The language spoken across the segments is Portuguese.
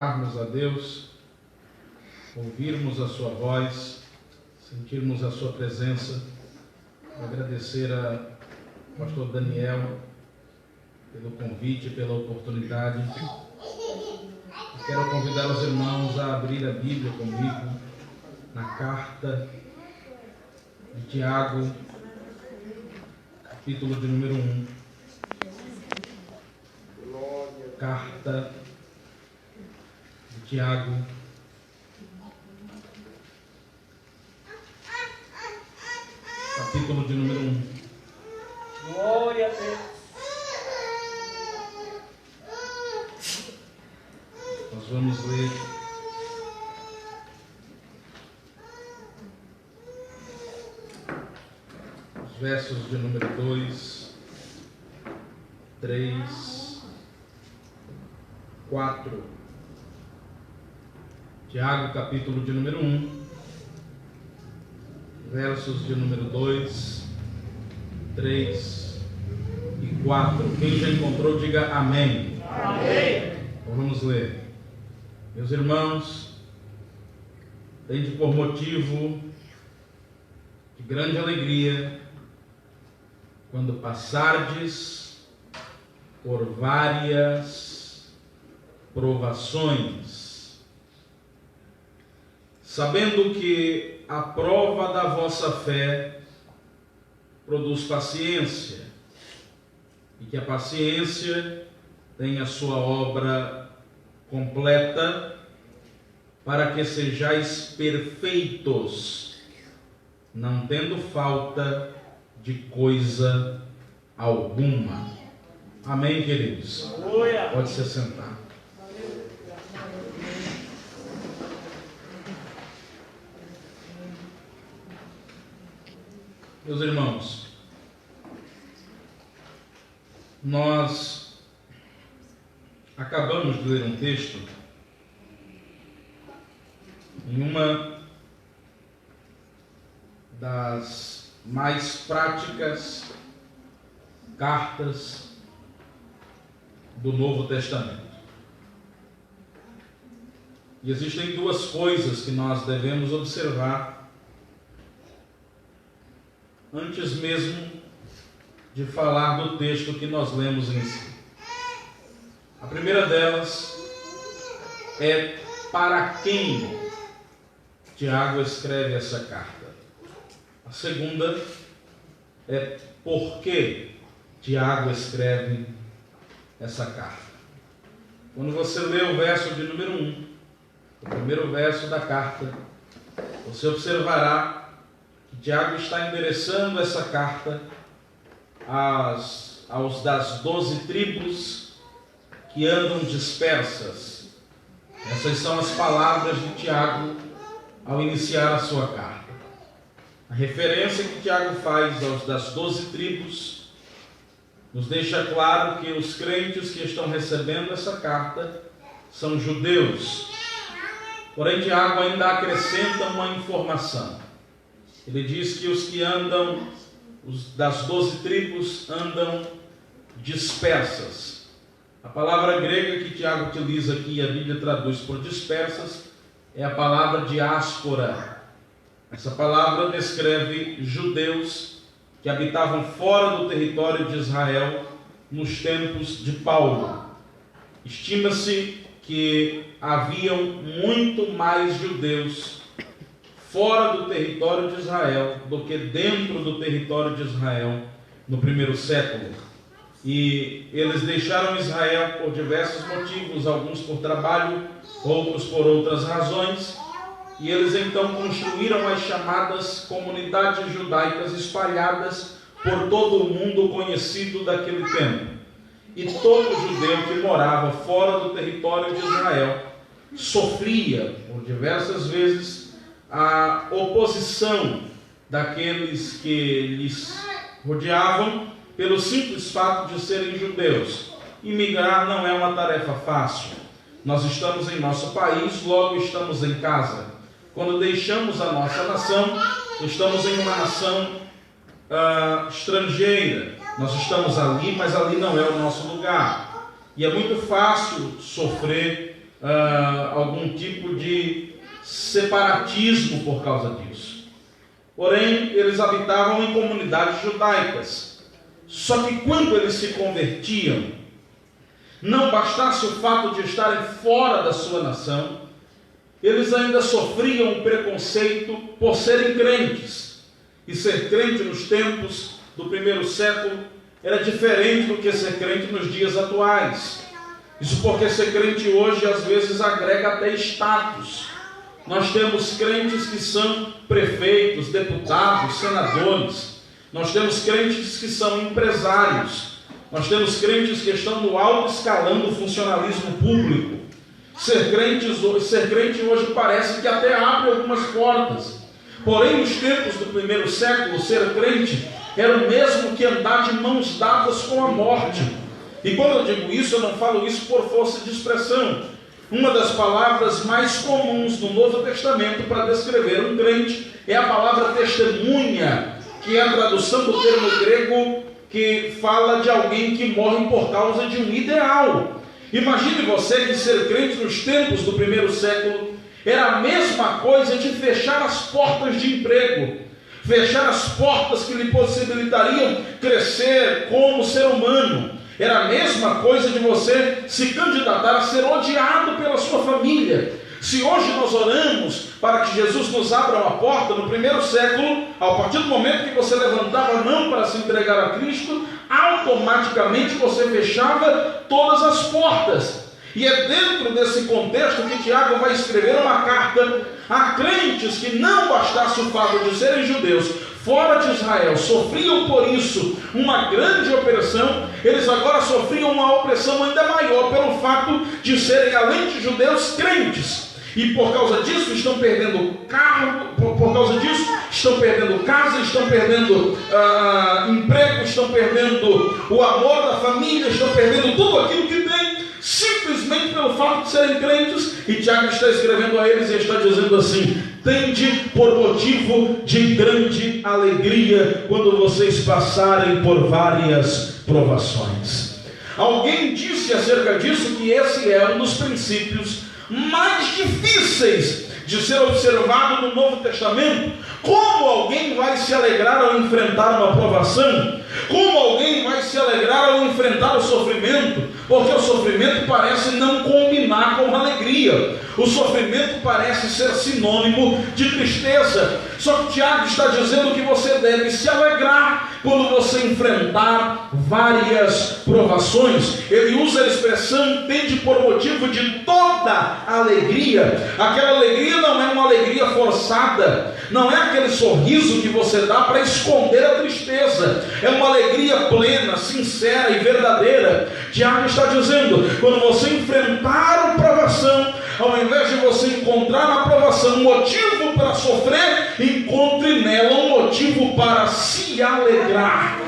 Amarmos a Deus, ouvirmos a sua voz, sentirmos a sua presença. Agradecer ao pastor Daniel pelo convite, pela oportunidade. Quero convidar os irmãos a abrir a Bíblia comigo na carta de Tiago, capítulo de número 1. Carta de Tiago, capítulo de número 1. Glória a Deus. Nós vamos ler os versos de número 2, 3, 4. Tiago, capítulo de número 1, versos de número 2, 3 e 4. Quem já encontrou, diga amém. Amém. Então vamos ler. Meus irmãos, tende por motivo de grande alegria quando passardes por várias provações, sabendo que a prova da vossa fé produz paciência, e que a paciência tem a sua obra completa, para que sejais perfeitos, não tendo falta de coisa alguma. Amém, queridos? Aleluia. Pode se sentar. Meus irmãos, nós acabamos de ler um texto em uma das mais práticas cartas do Novo Testamento. E existem duas coisas que nós devemos observar antes mesmo de falar do texto que nós lemos em si. A primeira delas é para quem Tiago escreve essa carta. A segunda é por que Tiago escreve essa carta. Quando você lê o verso de número 1, o primeiro verso da carta, você observará que Tiago está endereçando essa carta aos das 12 tribos que andam dispersas. Essas são as palavras de Tiago ao iniciar a sua carta. A referência que Tiago faz aos das 12 tribos nos deixa claro que os crentes que estão recebendo essa carta são judeus. Porém, Tiago ainda acrescenta uma informação. Ele diz que os que andam, os das 12 tribos, andam dispersas. A palavra grega que Tiago utiliza aqui e a Bíblia traduz por dispersas é a palavra diáspora. Essa palavra descreve judeus que habitavam fora do território de Israel nos tempos de Paulo. Estima-se que haviam muito mais judeus fora do território de Israel do que dentro do território de Israel no primeiro século. E eles deixaram Israel por diversos motivos, alguns por trabalho, outros por outras razões, e eles então construíram as chamadas comunidades judaicas espalhadas por todo o mundo conhecido daquele tempo. E todo judeu que morava fora do território de Israel sofria por diversas vezes a oposição daqueles que lhes rodeavam pelo simples fato de serem judeus. Imigrar não é uma tarefa fácil. Nós estamos em nosso país, logo estamos em casa. Quando deixamos a nossa nação, estamos em uma nação estrangeira. Nós estamos ali, mas ali não é o nosso lugar. E é muito fácil sofrer algum tipo de separatismo por causa disso. Porém, eles habitavam em comunidades judaicas. Só que quando eles se convertiam, não bastasse o fato de estarem fora da sua nação, eles ainda sofriam o preconceito por serem crentes. E ser crente nos tempos do primeiro século era diferente do que ser crente nos dias atuais. Isso porque ser crente hoje às vezes agrega até status. Nós temos crentes que são prefeitos, deputados, senadores. Nós temos crentes que são empresários. Nós temos crentes que estão no alto escalão do funcionalismo público. Ser crente hoje parece que até abre algumas portas. Porém, nos tempos do primeiro século, ser crente era o mesmo que andar de mãos dadas com a morte. E quando eu digo isso, eu não falo isso por força de expressão. Uma das palavras mais comuns no Novo Testamento para descrever um crente é a palavra testemunha, que é a tradução do termo grego que fala de alguém que morre por causa de um ideal. Imagine você que ser crente nos tempos do primeiro século era a mesma coisa de fechar as portas de emprego, fechar as portas que lhe possibilitariam crescer como ser humano. Era a mesma coisa de você se candidatar a ser odiado pela sua família. Se hoje nós oramos para que Jesus nos abra uma porta, no primeiro século, a partir do momento que você levantava a mão para se entregar a Cristo, automaticamente você fechava todas as portas. E é dentro desse contexto que Tiago vai escrever uma carta a crentes que não bastasse o fato de serem judeus fora de Israel, sofriam por isso uma grande opressão, eles agora sofriam uma opressão ainda maior pelo fato de serem, além de judeus, crentes. E por causa disso estão perdendo carro, por causa disso estão perdendo casa, estão perdendo emprego, estão perdendo o amor da família, estão perdendo tudo aquilo que tem, simplesmente pelo fato de serem crentes. E Tiago está escrevendo a eles e está dizendo assim: tende por motivo de grande alegria quando vocês passarem por várias provações. Alguém disse acerca disso que esse é um dos princípios mais difíceis de ser observado no Novo Testamento. Como alguém vai se alegrar ao enfrentar uma provação? Como alguém vai se alegrar ao enfrentar o sofrimento? Porque o sofrimento parece não combinar com a alegria. O sofrimento parece ser sinônimo de tristeza. Só que Tiago está dizendo que você deve se alegrar quando você enfrentar várias provações. Ele usa a expressão tende por motivo de toda alegria. Aquela alegria não é uma alegria forçada, não é aquele sorriso que você dá para esconder a tristeza, é uma alegria plena, sincera e verdadeira. Tiago está dizendo, quando você enfrentar a provação, ao invés de você encontrar na provação um motivo para sofrer, encontre nela um motivo para se alegrar.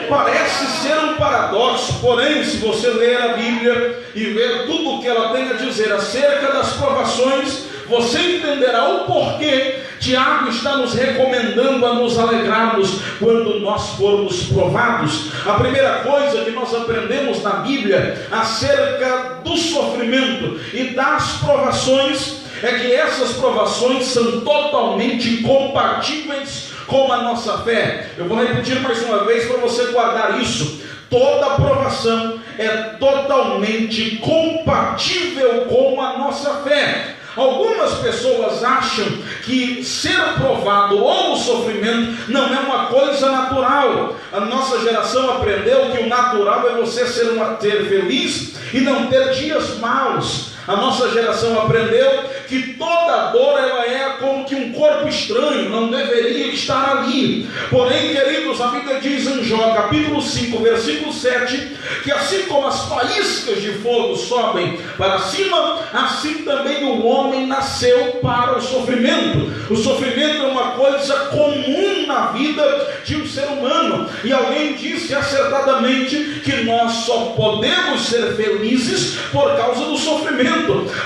Parece ser um paradoxo, porém, se você ler a Bíblia e ver tudo o que ela tem a dizer acerca das provações, você entenderá o porquê Tiago está nos recomendando a nos alegrarmos quando nós formos provados. A primeira coisa que nós aprendemos na Bíblia acerca do sofrimento e das provações é que essas provações são totalmente incompatíveis com a nossa fé. Eu vou repetir mais uma vez para você guardar isso. Toda provação é totalmente compatível com a nossa fé. Algumas pessoas acham que ser provado ou o sofrimento não é uma coisa natural. A nossa geração aprendeu que o natural é você ser feliz e não ter dias maus. A nossa geração aprendeu que toda dor ela é como que um corpo estranho, não deveria estar ali. Porém, queridos, a Bíblia diz em Jó, capítulo 5, versículo 7, que assim como as faíscas de fogo sobem para cima, assim também o homem nasceu para o sofrimento. O sofrimento é uma coisa comum na vida de um ser humano. E alguém disse acertadamente que nós só podemos ser felizes por causa do sofrimento,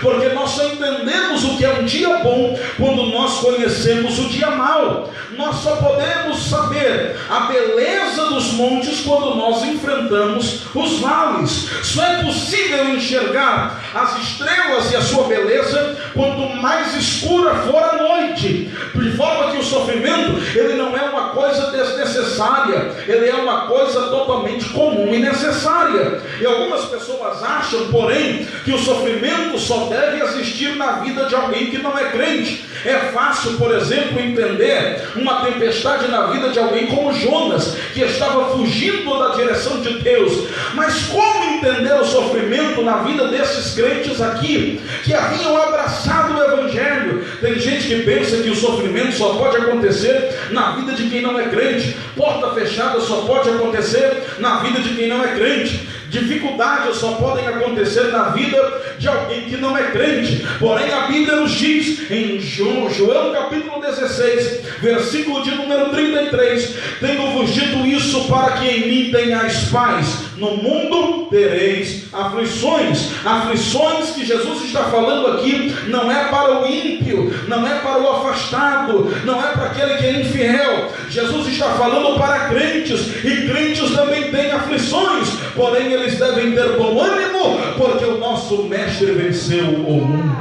porque nós só entendemos sabemos o que é um dia bom quando nós conhecemos o dia mau. Nós só podemos saber a beleza dos montes quando nós enfrentamos os vales. Só é possível enxergar as estrelas e a sua beleza quanto mais escura for a noite. De forma que o sofrimento, ele não é uma coisa desnecessária, ele é uma coisa totalmente comum e necessária. E algumas pessoas acham, porém, que o sofrimento só deve existir na vida de alguém que não é crente. É fácil, por exemplo, entender uma tempestade na vida de alguém como Jonas, que estava fugindo da direção de Deus. Mas como entender o sofrimento na vida desses crentes aqui, que haviam abraçado o Evangelho? Tem gente que pensa que o sofrimento só pode acontecer na vida de quem não é crente. Porta fechada só pode acontecer na vida de quem não é crente. Dificuldades só podem acontecer na vida de alguém que não é crente. Porém, a Bíblia nos diz em João capítulo 16, versículo de número 33: tenho-vos dito isso para que em mim tenhais paz. No mundo tereis aflições. Aflições que Jesus está falando aqui não é para o ímpio, não é para o afastado, não é para aquele que é infiel. Jesus está falando para crentes, e crentes também têm aflições, porém eles devem ter bom ânimo, porque o nosso mestre venceu o mundo.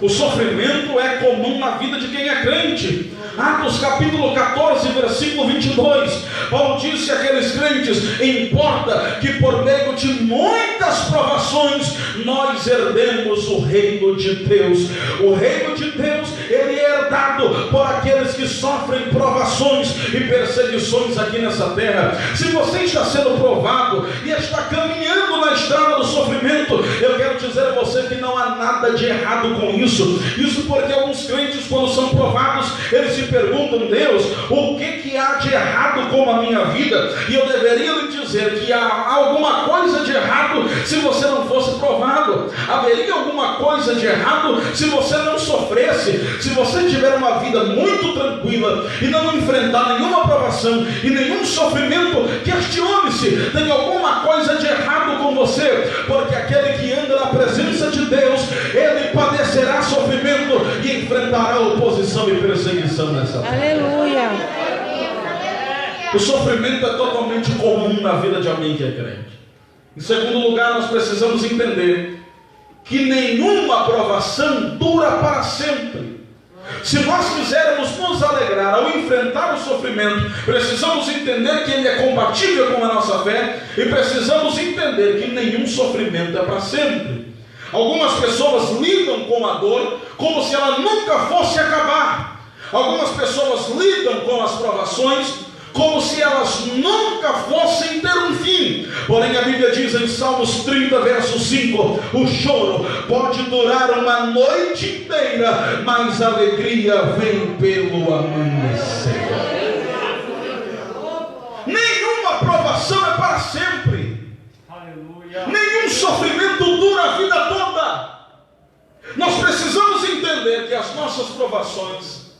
O sofrimento é comum na vida de quem é crente. Atos capítulo 14, versículo 22, Paulo disse àqueles crentes: importa que por meio de muitas provações nós herdemos o reino de Deus. O reino de Deus, ele é herdado por aqueles que sofrem provações e perseguições aqui nessa terra. Se você está sendo provado e está caminhando na estrada do sofrimento, eu quero dizer a você que não há nada de errado com isso. Isso porque alguns crentes, quando são provados, eles se perguntam: Deus, o que há de errado com a minha vida? E eu deveria lhe dizer que há alguma coisa de errado se você não fosse provado. Haveria alguma coisa de errado se você não sofresse. Se você tiver uma vida muito tranquila e não enfrentar nenhuma provação e nenhum sofrimento, questione-se: tem alguma coisa de errado com você? Porque aquele que anda na presença de Deus, ele padecerá sofrimento e enfrentará oposição e perseguição nessa terra. Aleluia. O sofrimento é totalmente comum na vida de alguém que é crente. Em segundo lugar, nós precisamos entender que nenhuma provação dura para sempre. Se nós quisermos nos alegrar ao enfrentar o sofrimento, precisamos entender que ele é compatível com a nossa fé, e precisamos entender que nenhum sofrimento é para sempre. Algumas pessoas lidam com a dor como se ela nunca fosse acabar. Algumas pessoas lidam com as provações como se elas nunca fossem ter um fim. Porém, a Bíblia diz em Salmos 30, verso 5: o choro pode durar uma noite inteira, mas a alegria vem pelo amanhecer. Nenhuma provação é para sempre. Aleluia. Nenhum sofrimento dura a vida toda. Nós precisamos entender que as nossas provações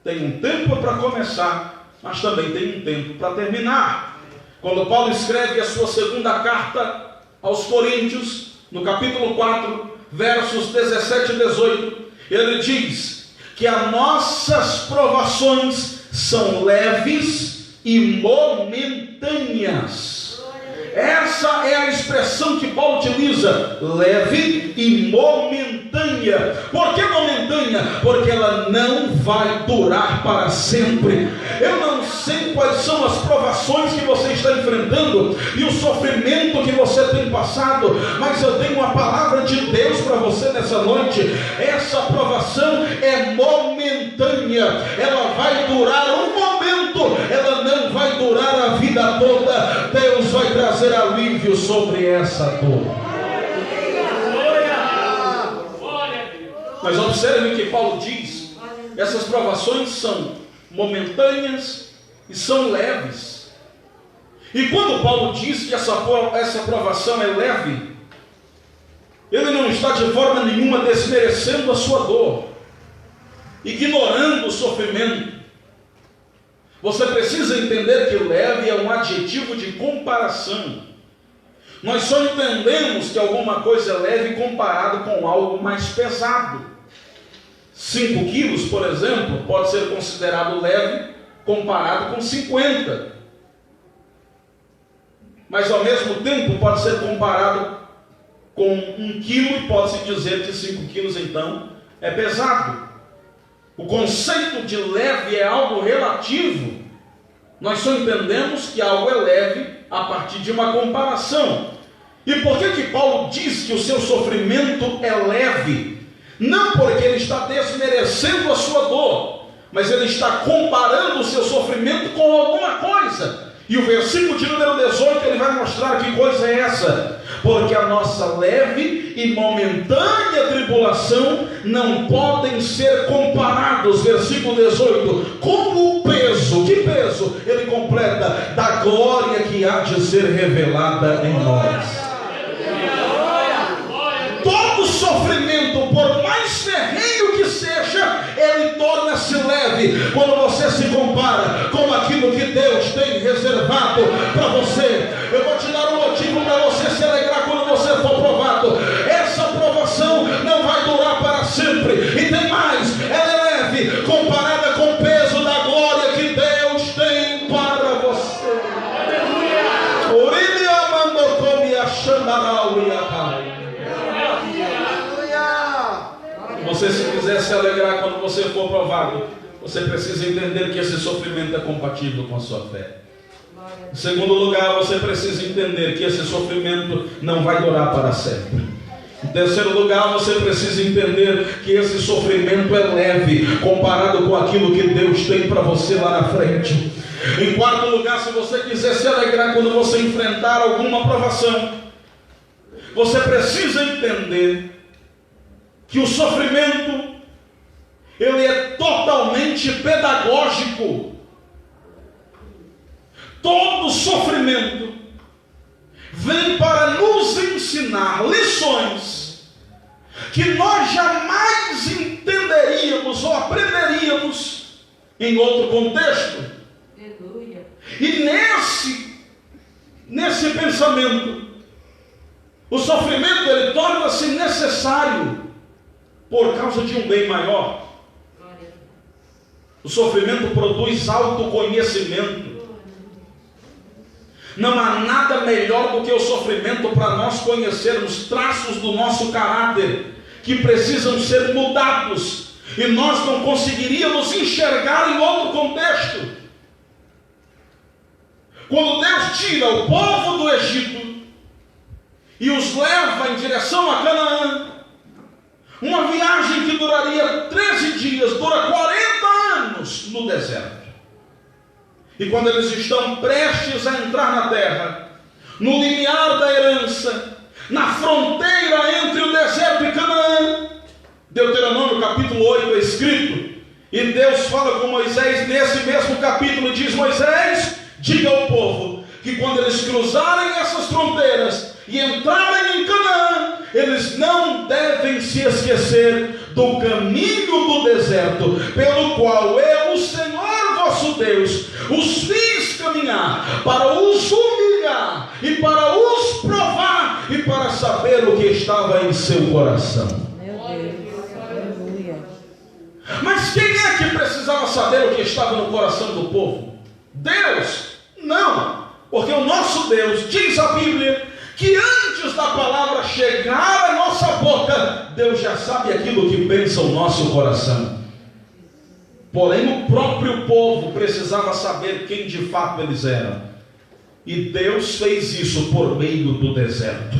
têm um tempo para começar, mas também tem um tempo para terminar. Quando Paulo escreve a sua segunda carta aos Coríntios, no capítulo 4, versos 17 e 18, ele diz que as nossas provações são leves e momentâneas. Essa é a expressão que Paulo utiliza: leve e momentânea. Por que momentânea? Porque ela não vai durar para sempre. Eu não sei quais são as provações que você está enfrentando e o sofrimento que você tem passado, mas eu tenho uma palavra de Deus para você nessa noite. Essa provação é momentânea. Ela vai durar um momento, ela não vai durar a vida toda. Deus vai trazer alívio sobre essa dor. Mas observe que Paulo diz: essas provações são momentâneas e são leves. E quando Paulo diz que essa provação é leve, ele não está de forma nenhuma desmerecendo a sua dor, ignorando o sofrimento. Você precisa entender que leve é um adjetivo de comparação. Nós só entendemos que alguma coisa é leve comparado com algo mais pesado. 5 quilos, por exemplo, pode ser considerado leve comparado com 50. Mas ao mesmo tempo pode ser comparado com 1 quilo e pode-se dizer que 5 quilos então é pesado. O conceito de leve é algo relativo. Nós só entendemos que algo é leve a partir de uma comparação. E por que Paulo diz que o seu sofrimento é leve? Não porque ele está desmerecendo a sua dor, mas ele está comparando o seu sofrimento com alguma coisa. E o versículo de número 18 ele vai mostrar que coisa é essa. Porque a nossa leve e momentânea tribulação não podem ser comparados, versículo 18, com o peso. Que peso? Ele completa, da glória que há de ser revelada em nós. Todo sofrimento, por mais terreno que seja, ele torna-se leve quando você se compara com aquilo que Deus tem reservado para você. Eu vou te dar um motivo para você se alegrar quando você for provado. Essa provação não vai durar para sempre. E tem mais, ela é leve comparada com o peso da glória que Deus tem para você. Você, se quiser se alegrar quando você for provado, você precisa entender que esse sofrimento é compatível com a sua fé. Em segundo lugar, você precisa entender que esse sofrimento não vai durar para sempre. Em terceiro lugar, você precisa entender que esse sofrimento é leve comparado com aquilo que Deus tem para você lá na frente. Em quarto lugar, se você quiser se alegrar quando você enfrentar alguma provação, você precisa entender que o sofrimento ele é totalmente pedagógico. Todo sofrimento vem para nos ensinar lições que nós jamais entenderíamos ou aprenderíamos em outro contexto. Aleluia. E nesse pensamento, o sofrimento ele torna-se necessário por causa de um bem maior. O sofrimento produz autoconhecimento. Não há nada melhor do que o sofrimento para nós conhecermos traços do nosso caráter que precisam ser mudados e nós não conseguiríamos enxergar em outro contexto. Quando Deus tira o povo do Egito e os leva em direção a Canaã, uma viagem que duraria 13 dias, dura 40 anos no deserto. E quando eles estão prestes a entrar na terra, no limiar da herança, na fronteira entre o deserto e Canaã, Deuteronômio capítulo 8 é escrito, e Deus fala com Moisés nesse mesmo capítulo, diz: Moisés, diga ao povo que quando eles cruzarem essas fronteiras e entrarem em Canaã, eles não devem se esquecer do caminho do deserto, pelo qual eu, o Senhor vosso Deus, os fiz caminhar para os humilhar e para os provar e para saber o que estava em seu coração. Meu Deus, aleluia. Mas quem é que precisava saber o que estava no coração do povo? Deus? Não, porque o nosso Deus, diz a Bíblia, que antes da palavra chegar à nossa boca, Deus já sabe aquilo que pensa o nosso coração. Porém, o próprio povo precisava saber quem de fato eles eram. E Deus fez isso por meio do deserto.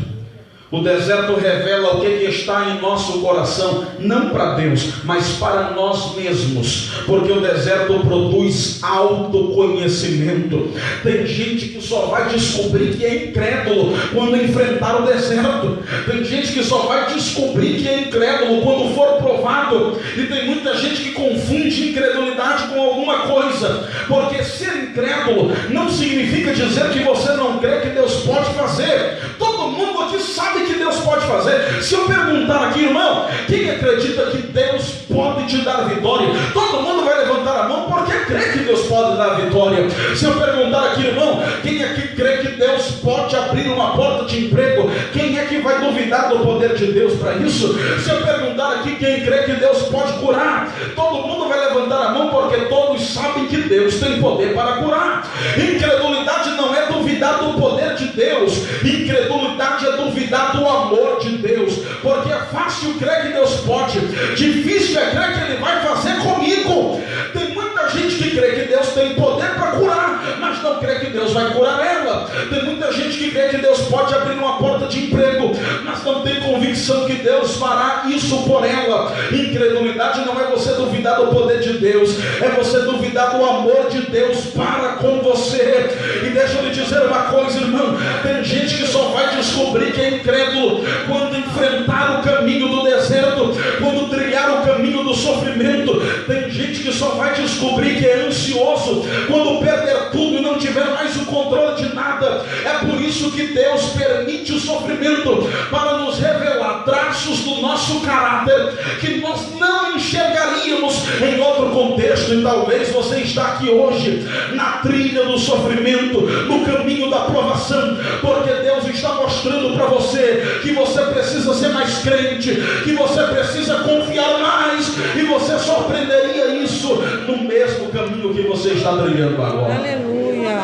O deserto revela o que está em nosso coração, não para Deus, mas para nós mesmos, porque o deserto produz autoconhecimento. Tem gente que só vai descobrir que é incrédulo quando enfrentar o deserto. Tem gente que só vai descobrir que é incrédulo quando for provado. E tem muita gente que confunde incredulidade com alguma coisa, porque ser incrédulo não significa dizer que você não crê que Deus pode fazer. Todo mundo aqui sabe que Deus pode fazer. Se eu perguntar aqui, irmão, quem acredita que Deus pode te dar vitória? Todo mundo vai levantar a mão, porque crê que Deus pode dar vitória. Se eu perguntar aqui, irmão, quem aqui crê que Deus pode abrir uma porta de emprego? Quem é que vai duvidar do poder de Deus para isso? Se eu perguntar aqui quem crê que Deus pode curar, todo mundo vai levantar a mão, porque todos sabem que Deus tem poder para curar. Incredulidade não é duvidar do poder de Deus, incredulidade é duvidar do amor de Deus, porque é fácil crer que Deus pode, difícil é crer que Ele vai fazer comigo. Tem muita gente que crê que Deus tem poder para curar, mas não crê que Deus vai curar ela. Tem muita gente que crê que Deus pode abrir uma porta de emprego, mas não tem convicção que Deus fará isso por ela. Incredulidade não é você duvidar do poder de Deus, é você duvidar do amor de Deus para com você. E deixa eu lhe dizer uma coisa, irmão, tem gente que só vai descobrir que é incrédulo quando enfrentar o caminho do deserto, quando trilhar o caminho do sofrimento. Tem gente que só vai descobrir que é ansioso quando perder tudo e não tiver mais o controle de nada. É por isso que Deus permite o sofrimento, para nos revelar traços do nosso caráter que nós não enxergaríamos em outro contexto. E talvez você está aqui hoje na trilha do sofrimento, no caminho da provação, porque Deus está mostrando para você que você precisa ser mais crente, que você precisa confiar mais, e você surpreenderia isso no mesmo caminho que você está trilhando agora. Aleluia.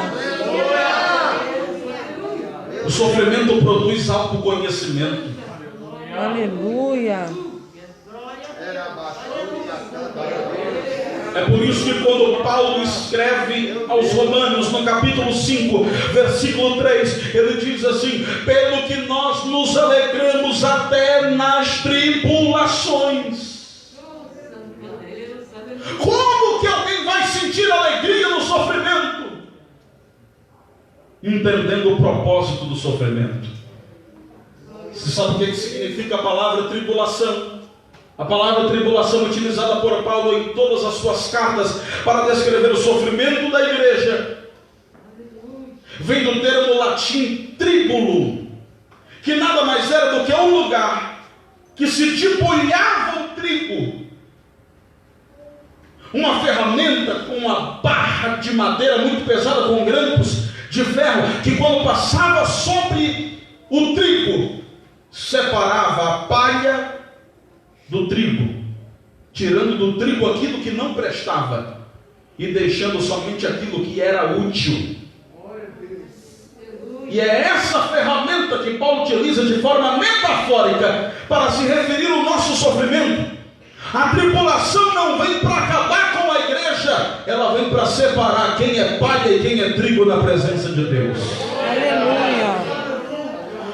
O sofrimento produz autoconhecimento. Aleluia. É por isso que quando Paulo escreve aos Romanos, no capítulo 5, versículo 3, ele diz assim: pelo que nós nos alegramos até nas tribulações. Como que alguém vai sentir alegria no sofrimento? Entendendo o propósito do sofrimento. Você sabe o que significa a palavra tribulação? A palavra tribulação, utilizada por Paulo em todas as suas cartas para descrever o sofrimento da igreja, vem do termo latim tribulo, que nada mais era do que um lugar que se debulhava o trigo. Uma ferramenta com uma barra de madeira muito pesada, com grampos de ferro, que quando passava sobre o trigo, separava a palha do trigo, tirando do trigo aquilo que não prestava e deixando somente aquilo que era útil. E é essa ferramenta que Paulo utiliza de forma metafórica para se referir ao nosso sofrimento. A tribulação não vem para acabar com a igreja, ela vem para separar quem é palha e quem é trigo na presença de Deus. Aleluia.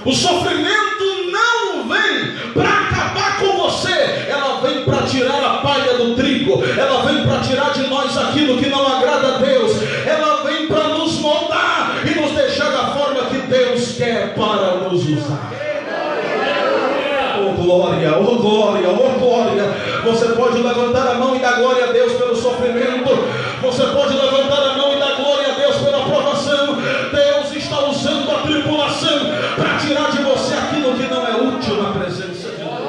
O sofrimento não vem para acabar com você, ela vem para tirar a palha do trigo, ela vem para tirar de nós aquilo que não agrada a Deus, ela vem para nos moldar e nos deixar da forma que Deus quer para nos usar. Oh glória, oh glória, oh glória. Você pode levantar a mão e dar glória a Deus pelo sofrimento, você pode levantar a mão e dar glória a Deus pela provação. Deus está usando a tribulação para tirar de você aquilo que não é útil na presença de Deus.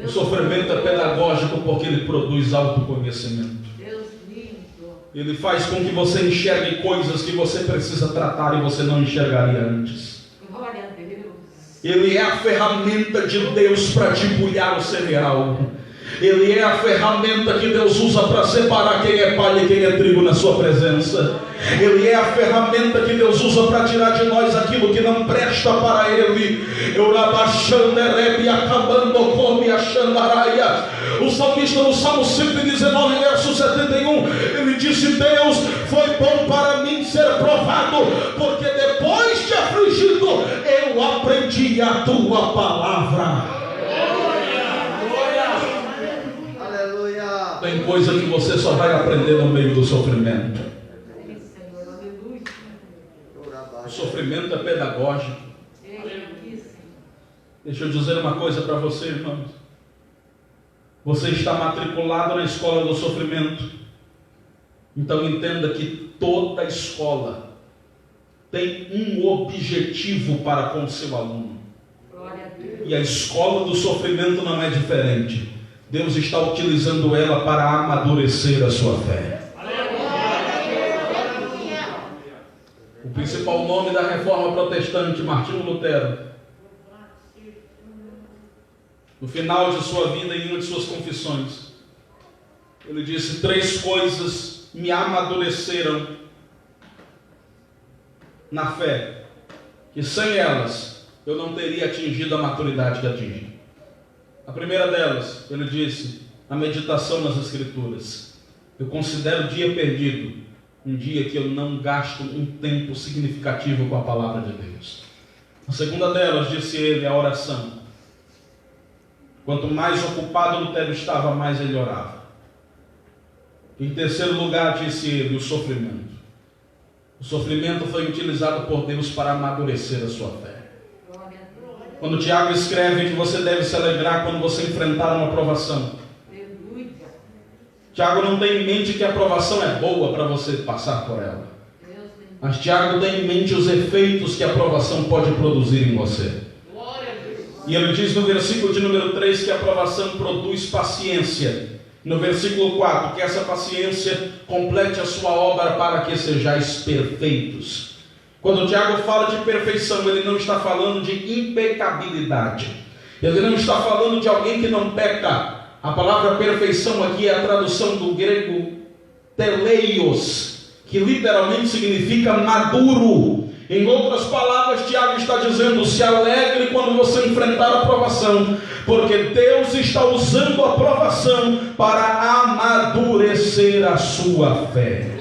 O sofrimento é pedagógico porque ele produz autoconhecimento. Ele faz com que você enxergue coisas que você precisa tratar e você não enxergaria antes. Ele é a ferramenta de Deus para debulhar o cereal. Ele é a ferramenta que Deus usa para separar quem é palha e quem é trigo na sua presença. Ele é a ferramenta que Deus usa para tirar de nós aquilo que não presta para Ele. O salmista no Salmo 119, verso 71, ele disse: Deus, foi bom para mim ser provado, porque depois de afligido eu aprendi a tua palavra. Tem coisa que você só vai aprender no meio do sofrimento. O sofrimento é pedagógico. Deixa eu dizer uma coisa para você, irmãos. Você está matriculado na escola do sofrimento. Então entenda que toda escola tem um objetivo para com seu aluno. E a escola do sofrimento não é diferente. Deus está utilizando ela para amadurecer a sua fé. O principal nome da reforma protestante, Martinho Lutero, no final de sua vida, em uma de suas confissões, ele disse: 3 coisas me amadureceram na fé, que sem elas eu não teria atingido a maturidade que atingi. A primeira delas, ele disse, a meditação nas Escrituras. Eu considero o dia perdido um dia que eu não gasto um tempo significativo com a palavra de Deus. A segunda delas, disse ele, a oração. Quanto mais ocupado Lutero estava, mais ele orava. Em terceiro lugar, disse ele, o sofrimento. O sofrimento foi utilizado por Deus para amadurecer a sua fé. Quando Tiago escreve que você deve se alegrar quando você enfrentar uma provação, Tiago não tem em mente que a provação é boa para você passar por ela, mas Tiago tem em mente os efeitos que a provação pode produzir em você. E ele diz no versículo de número 3 que a provação produz paciência. No versículo 4, que essa paciência complete a sua obra para que sejais perfeitos. Quando o Tiago fala de perfeição, ele não está falando de impecabilidade. Ele não está falando de alguém que não peca. A palavra perfeição aqui é a tradução do grego teleios, que literalmente significa maduro. Em outras palavras, Tiago está dizendo: se alegre quando você enfrentar a provação, porque Deus está usando a provação para amadurecer a sua fé.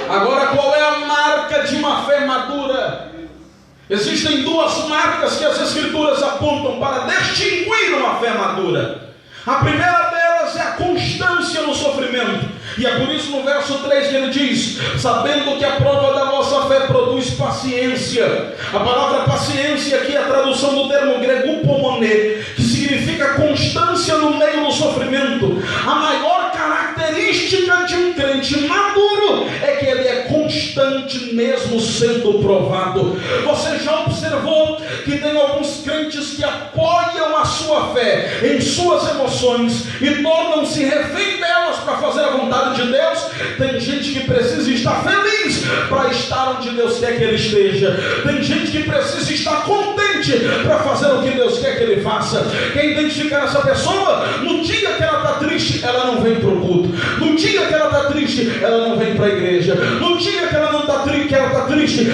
Agora, qual é a marca de uma fé madura? Existem 2 marcas que as Escrituras apontam para distinguir uma fé madura. A primeira delas é a constância no sofrimento. E é por isso no verso 3 que ele diz: sabendo que a prova da vossa fé produz paciência. A palavra paciência aqui é a tradução do termo grego upomone, que significa constância no meio do sofrimento. A maior característica de um crente maduro é que ele é constante mesmo sendo provado. Você já observou que tem alguns crentes que apoiam a sua fé em suas emoções e tornam-se refém delas para fazer a vontade de Deus? Tem gente que precisa estar feliz para estar onde Deus quer que ele esteja. Tem gente que precisa estar contente para fazer o que Deus quer que ele faça. Quer identificar essa pessoa? No dia que ela está triste, ela não vem para o culto. No dia que ela está triste, ela não vem para a igreja. No dia que ela não está triste,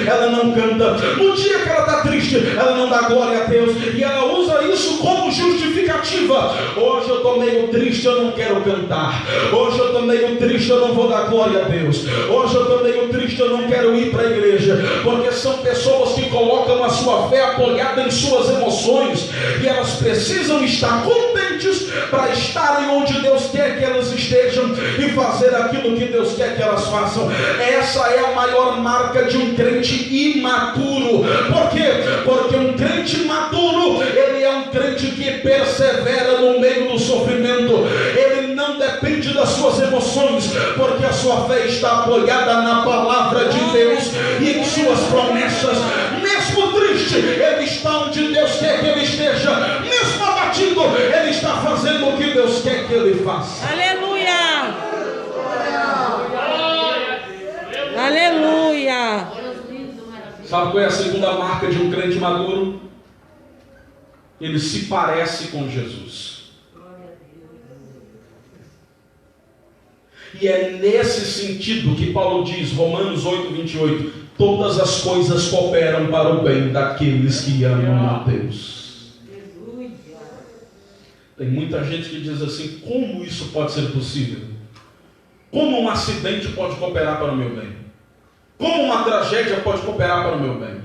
ela não canta. No dia que ela está triste, ela não dá glória a Deus. E ela usa isso como justificativa. Hoje eu estou meio triste, eu não quero cantar. Hoje eu estou meio triste, eu não vou dar glória a Deus. Hoje eu estou meio triste, eu não quero ir para a igreja. Porque são pessoas que colocam a sua fé apoiada em suas emoções, e elas precisam estar contentes para estarem onde Deus quer que elas estejam e fazer aquilo que Deus quer que elas façam. Essa é a maior marca de um crente imaturo. Por quê? Porque um crente maduro, ele é um crente que persevera no meio do sofrimento. Ele não depende das suas emoções, porque a sua fé está apoiada na palavra de Deus e em suas promessas. Mesmo triste, ele está onde Deus quer que ele esteja. Mesmo abatido, ele está fazendo o que Deus quer que ele faça. Aleluia! Aleluia! Sabe qual é a segunda marca de um crente maduro? Ele se parece com Jesus. E é nesse sentido que Paulo diz, Romanos 8:28, todas as coisas cooperam para o bem daqueles que amam a Deus. Tem muita gente que diz assim: como isso pode ser possível? Como um acidente pode cooperar para o meu bem? Como uma tragédia pode cooperar para o meu bem?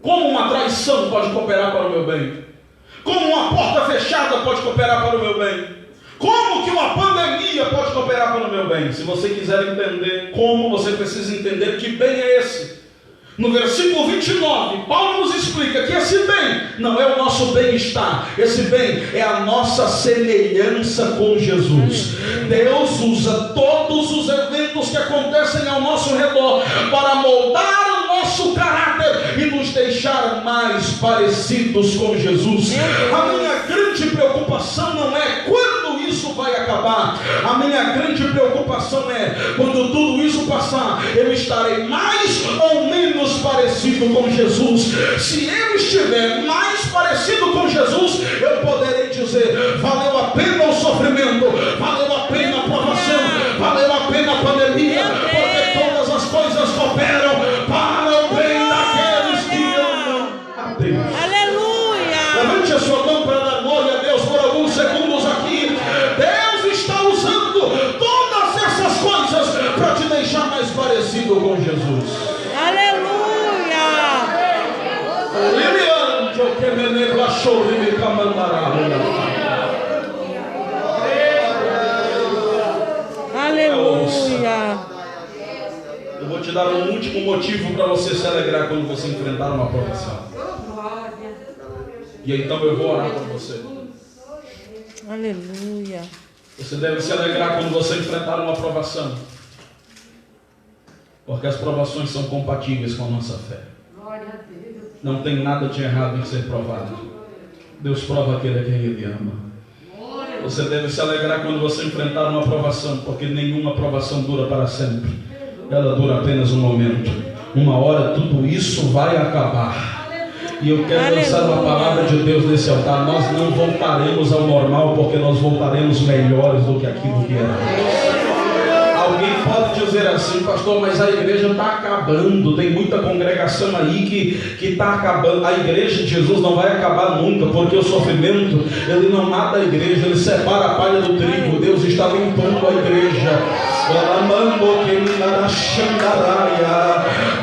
Como uma traição pode cooperar para o meu bem? Como uma porta fechada pode cooperar para o meu bem? Como que uma pandemia pode cooperar para o meu bem? Se você quiser entender como, você precisa entender que bem é esse. No versículo 29, Paulo nos explica que esse bem não é o nosso bem-estar. Esse bem é a nossa semelhança com Jesus. Deus usa todos os eventos que acontecem ao nosso redor para moldar o nosso caráter e nos deixar mais parecidos com Jesus. A minha grande preocupação não é quando isso vai acabar. A minha grande preocupação é quando tudo isso passar, eu estarei mais ou menos parecido com Jesus. Se eu estiver mais parecido com Jesus, eu poderei dizer: valeu a pena o sofrimento, valeu a pena a provação, valeu a pena a pandemia, porque todas as coisas cooperam para o bem daqueles que amam a Deus. Aleluia. Levante a sua mão para dar glória a Deus por alguns segundos aqui. Deus está usando todas essas coisas para te deixar mais parecido com Jesus. Aleluia. Aleluia. Eu vou te dar um último motivo para você se alegrar quando você enfrentar uma provação. E então eu vou orar por você. Aleluia. Você deve se alegrar quando você enfrentar uma provação, porque as provações são compatíveis com a nossa fé. Não tem nada de errado em ser provado. Deus prova aquele a quem Ele ama. Você deve se alegrar quando você enfrentar uma provação, porque nenhuma provação dura para sempre. Ela dura apenas um momento. Uma hora tudo isso vai acabar. E eu quero lançar uma palavra de Deus nesse altar. Nós não voltaremos ao normal, porque nós voltaremos melhores do que aquilo que éramos. Alguém pode dizer assim: pastor, mas a igreja está acabando, tem muita congregação aí que está acabando. A igreja de Jesus não vai acabar nunca, porque o sofrimento, ele não mata a igreja, ele separa a palha do trigo. Deus está limpando a igreja.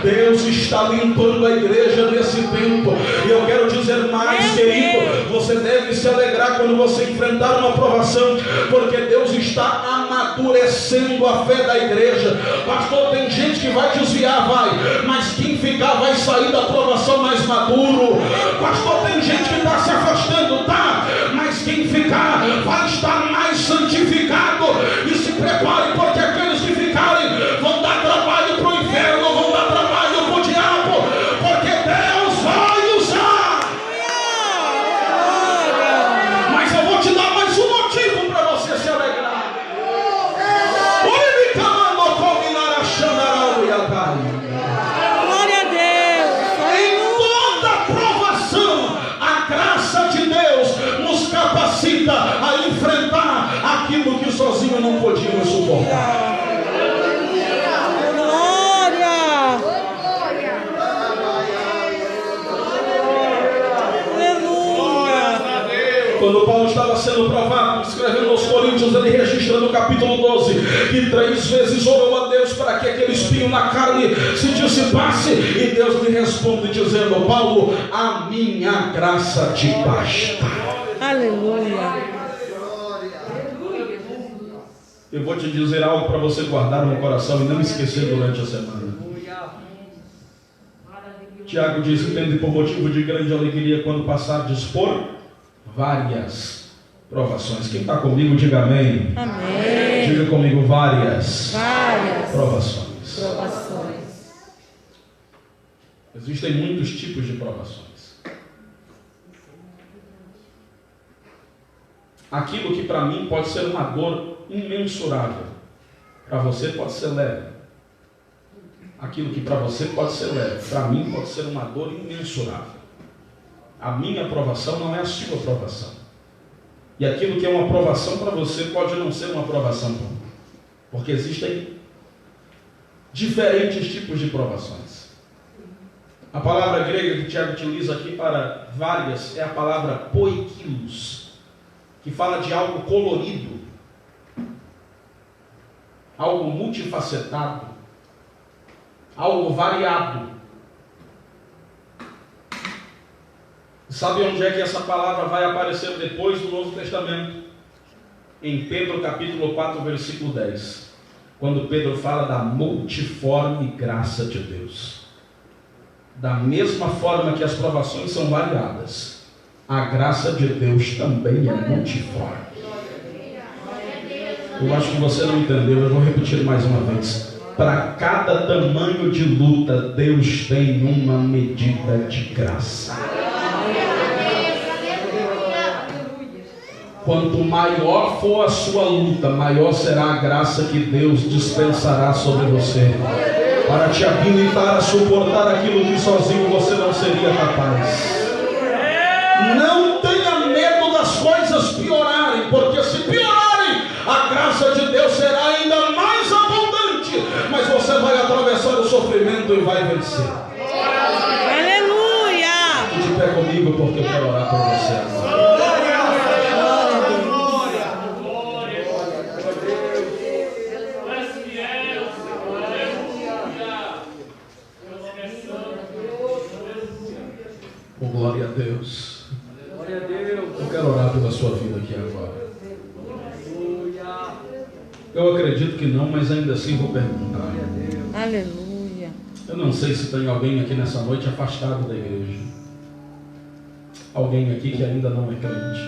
Deus está limpando a igreja nesse tempo. E eu quero dizer mais, querido, você deve se alegrar quando você enfrentar uma provação, porque Deus está amadurecendo a fé da igreja. Pastor, tem gente que vai desviar, vai, mas quem ficar vai sair da provação mais maduro. Pastor, tem gente que está se afastando, tá, mas quem ficar vai estar mais santificado. E se prepare, porque aqueles que ficarem vão dar trabalho para o inferno, vão dar trabalho para o diabo, porque Deus vai usar. Mas eu vou te dar mais um motivo para você se alegrar. Glória a Deus. Em toda provação, a graça de Deus nos capacita a enfrentar aquilo que sozinho não podíamos suportar. Quando Paulo estava sendo provado, escrevendo aos Coríntios, ele registra no capítulo 12 que 3 vezes orou a Deus para que aquele espinho na carne se dissipasse, e Deus lhe responde dizendo: Paulo, a minha graça te basta. Aleluia. Eu vou te dizer algo para você guardar no coração e não esquecer durante a semana. Tiago diz: tende por motivo de grande alegria quando passardes por várias provações. Quem está comigo, diga amém. Amém. Diga comigo: várias Provações. Existem muitos tipos de provações. Aquilo que para mim pode ser uma dor imensurável, para você pode ser leve. Aquilo que para você pode ser leve, para mim pode ser uma dor imensurável. A minha aprovação não é a sua aprovação. E aquilo que é uma aprovação para você pode não ser uma aprovação para mim. Porque existem diferentes tipos de provações. A palavra grega que Tiago utiliza aqui para várias é a palavra poikilos, que fala de algo colorido, algo multifacetado, algo variado. Sabe onde é que essa palavra vai aparecer depois do Novo Testamento? Em Pedro capítulo 4, versículo 10. Quando Pedro fala da multiforme graça de Deus. Da mesma forma que as provações são variadas, a graça de Deus também é multiforme. Eu acho que você não entendeu, eu vou repetir mais uma vez. Para cada tamanho de luta, Deus tem uma medida de graça. Quanto maior for a sua luta, maior será a graça que Deus dispensará sobre você, para te habilitar a suportar aquilo que sozinho você não seria capaz. Não tenha medo das coisas piorarem, porque se piorarem, a graça de Deus será ainda mais abundante, mas você vai atravessar o sofrimento e vai vencer. Aleluia! Fique de pé comigo, porque eu quero orar por você agora. Oh, glória a Deus. Glória a Deus. Eu quero orar pela sua vida aqui agora. Eu acredito que não, mas ainda assim vou perguntar. Aleluia! Eu não sei se tem alguém aqui nessa noite afastado da igreja. Alguém aqui que ainda não é crente.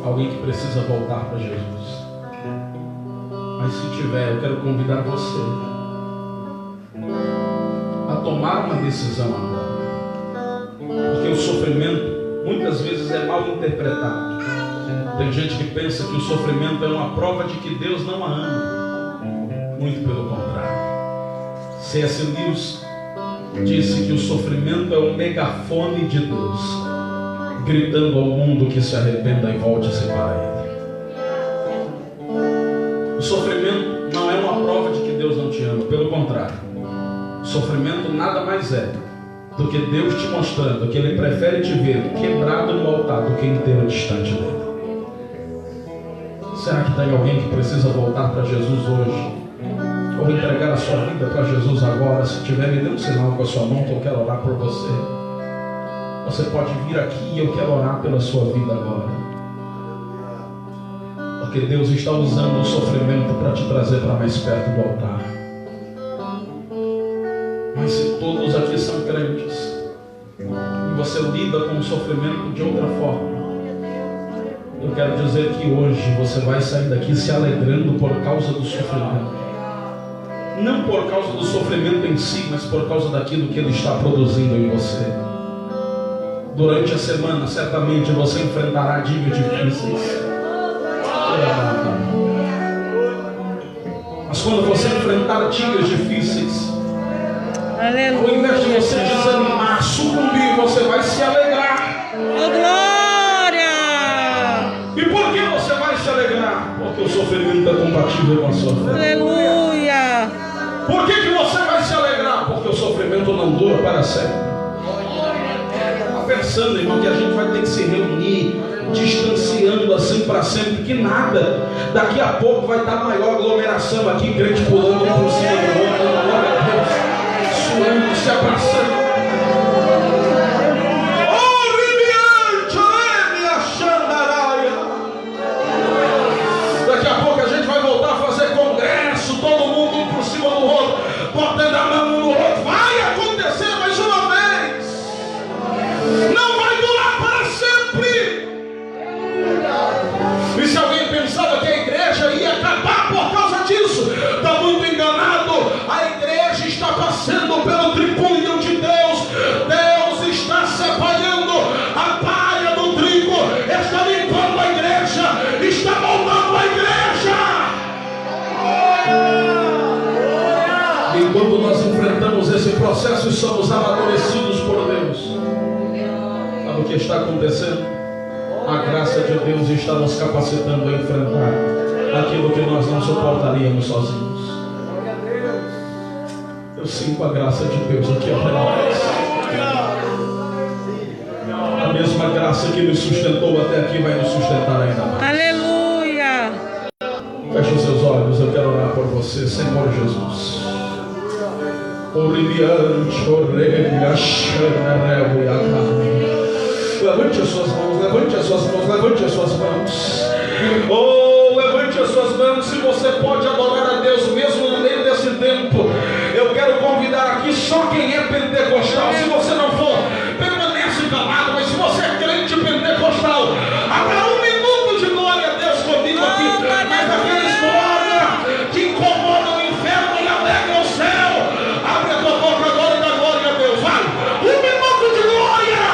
Alguém que precisa voltar para Jesus. Mas se tiver, eu quero convidar você a tomar uma decisão agora. Porque o sofrimento muitas vezes é mal interpretado. Tem gente que pensa que o sofrimento é uma prova de que Deus não a ama. Muito pelo contrário. C.S. Lewis disse que o sofrimento é o megafone de Deus, gritando ao mundo que se arrependa e volte-se para Ele. O sofrimento não é uma prova de que Deus não te ama. Pelo contrário. O sofrimento nada mais é do que Deus te mostrando que Ele prefere te ver quebrado no altar do que inteiro distante dele. Será que tem alguém que precisa voltar para Jesus hoje? Ou entregar a sua vida para Jesus agora? Se tiver, me dê um sinal com a sua mão que eu quero orar por você. Você pode vir aqui e eu quero orar pela sua vida agora. Porque Deus está usando o sofrimento para te trazer para mais perto do altar. Mas se todos aqui são crentes e você lida com o sofrimento de outra forma, eu quero dizer que hoje você vai sair daqui se alegrando por causa do sofrimento. Não por causa do sofrimento em si, mas por causa daquilo que ele está produzindo em você. Durante a semana, certamente você enfrentará dias difíceis. Mas quando você enfrentar dias difíceis, ao invés de você desanimar, sucumbir, você vai se alegrar. Oh, glória! E por que você vai se alegrar? Porque o sofrimento é compatível com a sua fé. Aleluia! Por que você vai se alegrar? Porque o sofrimento não dura para sempre. Está pensando, irmão, que a gente vai ter que se reunir, distanciando assim para sempre? Que nada. Daqui a pouco vai estar maior aglomeração aqui, crente pulando um por cima do outro. Glória a Deus. Suando, se abraçando. Daqui a pouco a gente vai voltar a fazer congresso, todo mundo um por cima do outro, botando a mão um no outro. Vai acontecer mais uma vez. Não vai durar para sempre. E se alguém pensava que a igreja ia acabar por causa disso, está muito enganado. A igreja está passando pelo tripulho de Deus. Deus está separando a palha do trigo, está limpando a igreja, está moldando a igreja. Enquanto nós enfrentamos esse processo e somos amadurecidos por Deus, sabe o que está acontecendo? A graça de Deus está nos capacitando a enfrentar aquilo que nós não suportaríamos sozinhos. Eu sinto a graça de Deus aqui para nós. A mesma graça que nos sustentou até aqui vai nos sustentar ainda mais. Aleluia! Feche os seus olhos, eu quero orar por você, Senhor Jesus. Levante as suas mãos, levante as suas mãos, levante as suas mãos. Oh, levante as suas mãos. Se você pode adorar a Deus mesmo no meio desse tempo, eu quero convidar aqui só quem é pentecostal. Se você não for, permanece calado. Mas se você é crente pentecostal, haverá um minuto de glória a Deus comigo aqui. Mas aqueles glória que incomodam o inferno e alegram o céu, abre a tua boca agora e dá glória a Deus. Vai, um minuto de glória.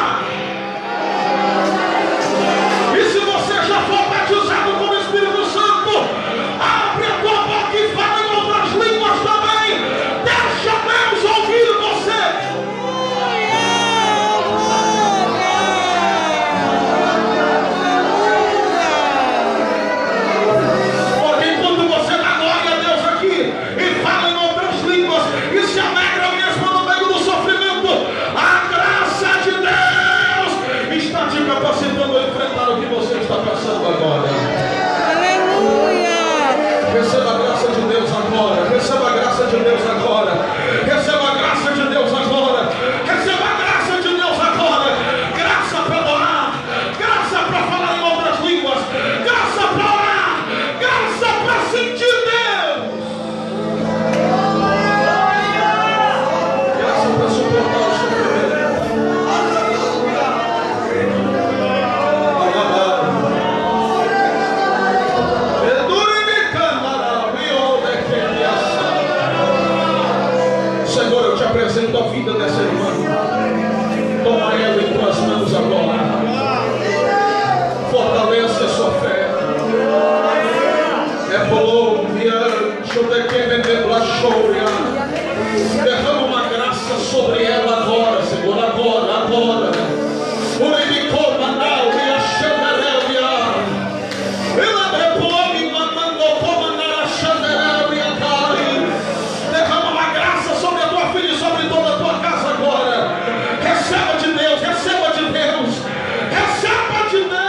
trazendo a vida dessa irmã. Toma ela em tuas mãos agora. Fortalece a sua fé. É Polônia, derrama uma graça sobre ela agora, Senhor, agora. Derrama uma graça sobre a tua filha e sobre toda a tua casa agora. Receba de Deus, receba de Deus, receba de Deus.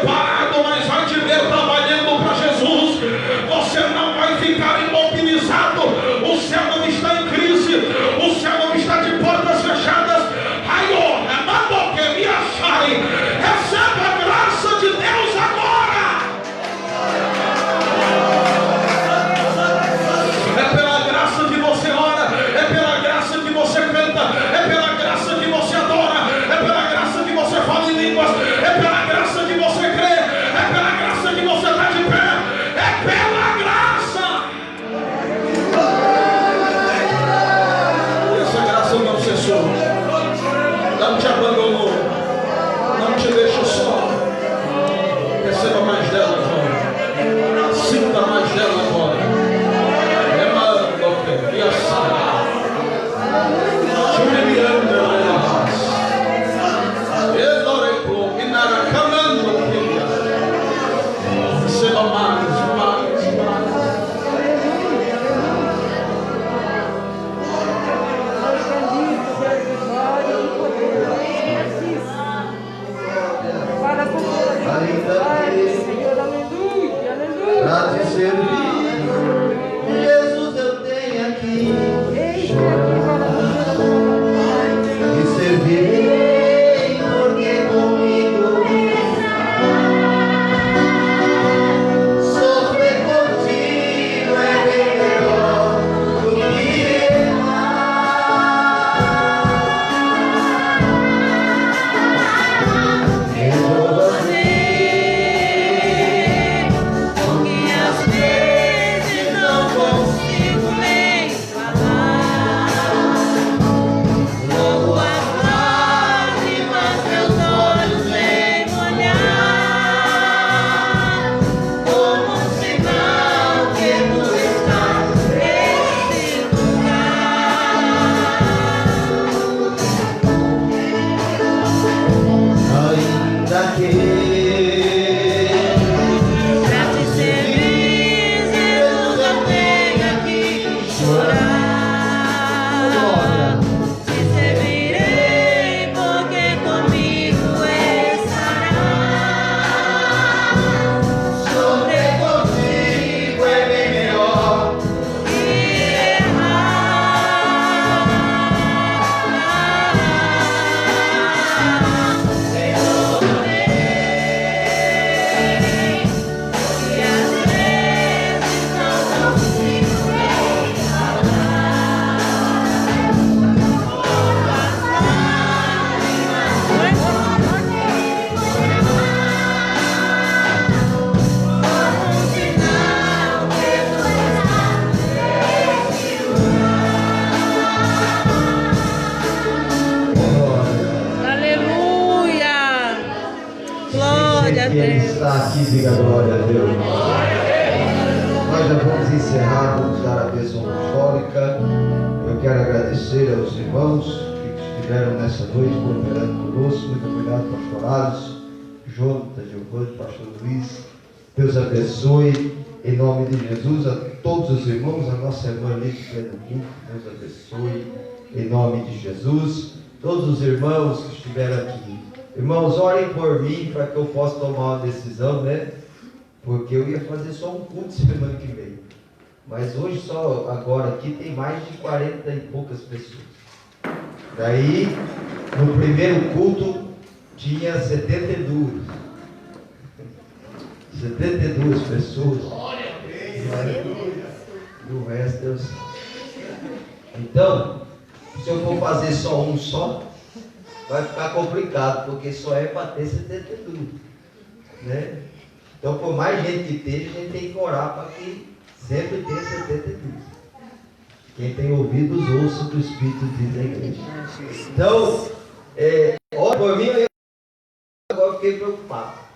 Parado, mas vai te ver trabalhando para Jesus. Você não vai ficar imobilizado. O céu não está em crise, o céu não está de portas fechadas. Receba a graça de Deus agora. É pela graça que você ora, é pela graça que você canta, é pela graça que você adora, é pela graça que você fala em línguas, é pela graça que você crê, é pela graça que você está de pé, é pela graça. Essa graça não cessou, não te abandonou, não te deixou só. Receba mais dela agora, sinta mais dela agora. E a sala receba mais. Pra te servir, Jesus, eu tenho aqui e servirei, porque comigo sofrer contigo é bem melhor do que está aqui, diga glória a Deus. Nós já vamos encerrar, vamos dar a bênção apostólica. Eu quero agradecer aos irmãos que estiveram nessa noite cooperando conosco. Muito obrigado, pastorados, Jonathan, Giovanni, pastor Luiz. Deus abençoe, em nome de Jesus, a todos os irmãos, a nossa irmã ali que é do culto. Deus abençoe, em nome de Jesus. Todos os irmãos que estiveram aqui. Irmãos, orem por mim para que eu possa tomar uma decisão, né? Porque eu ia fazer só um culto semana que vem. Mas hoje, só agora aqui, tem mais de 40 e poucas pessoas. Daí, no primeiro culto, tinha 72. 72 pessoas. E o resto Deus sabe. Então, se eu for fazer só um só, vai ficar complicado, porque só é para ter 72. Né? Então, por mais gente que esteja, a gente tem que orar para que sempre tenha 72. Quem tem ouvidos, ouça o que o Espírito diz na igreja. Então, ora por mim, eu agora fiquei preocupado.